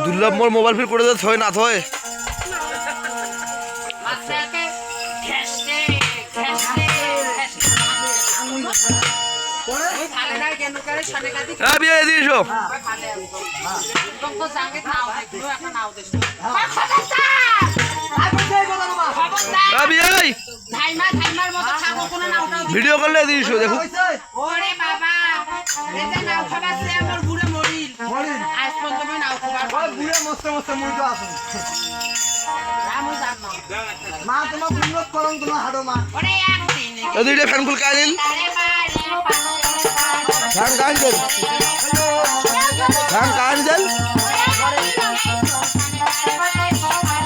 দুর্লভ মোর মোবাইল ফির করে দে থয় না থয় ভিডিও করলে দিয়েছো দেখো ওরে বাবা এটা নাও খাবার সে আমার বুড়ে মরিল আজ পর্যন্ত নাও খাবার বুড়ে মস্ত মস্ত মুড়ি আছে রামু জানো মা তোমার বুড়ত করং তোমার হাড়ো মা ওরে একদিন এই দুইটা ফ্যান খুল কাইল ফ্যান কাইল দেন ফ্যান কাইল দেন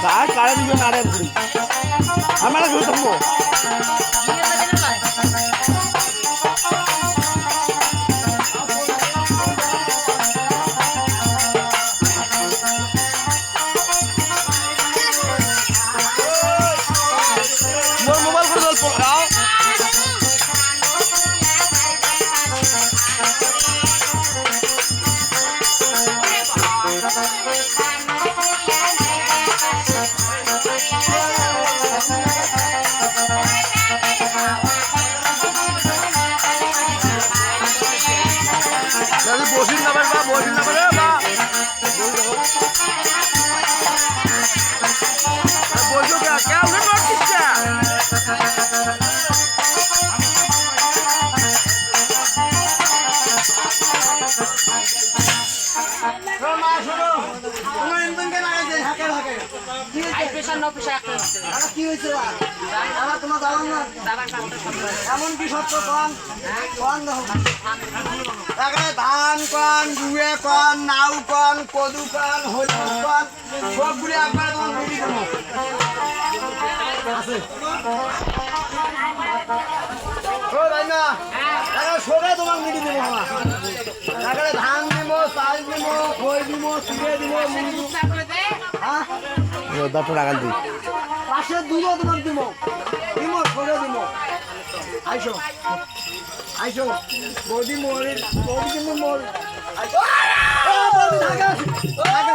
কার কারে দিবে না রে বুড়ি আমরা শুধু থামবো মোর মোবাইল করে দল আও বসিন না বা বসিন না রে বা বসো কে কেমন মারছিস মা শোনো তোমার ইনকাম কেন আগে হাকে হাকে আই প্রেসার নো প্রেসার একটা হচ্ছে আরে কি হইছে বাবা তোমার দাও না দাবার কাছে সব এমন কি সত্য কোন কোন দাও আগে ধান কোন গুয়ে কোন নাউ কোন কদু কোন হলুদ কোন সবগুলি একবার তোমার মিলি দেবো আছে ও রাইনা আরে সবে তোমার মিলি দেবো মামা আগে ধান দিব চাল দিব খই দিব চিড়ে দিব মুড়ি দিব হ্যাঁ দাঁড় লাগাল দিই পাশে দুধও তোমার দিব দিব সরে দিব আইসো আইসো বৌদি মরে বৌদি কিন্তু মর আইসো বৌদি থাকে থাকে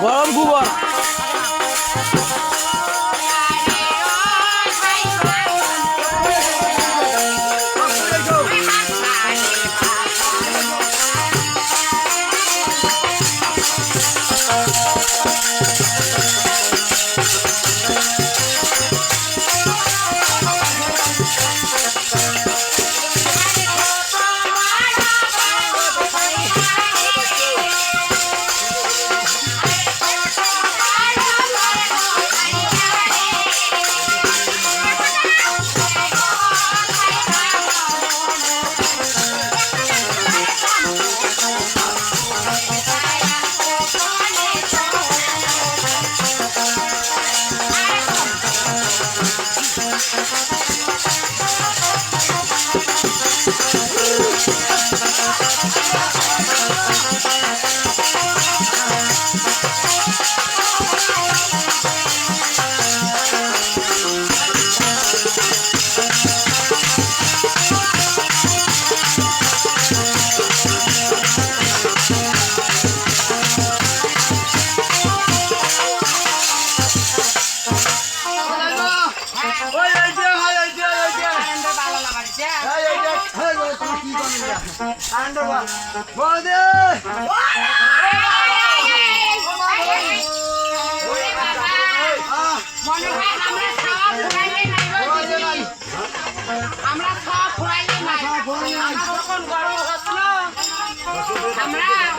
গরম খুবর আমরা সব ফুরাইলে নাই আমরা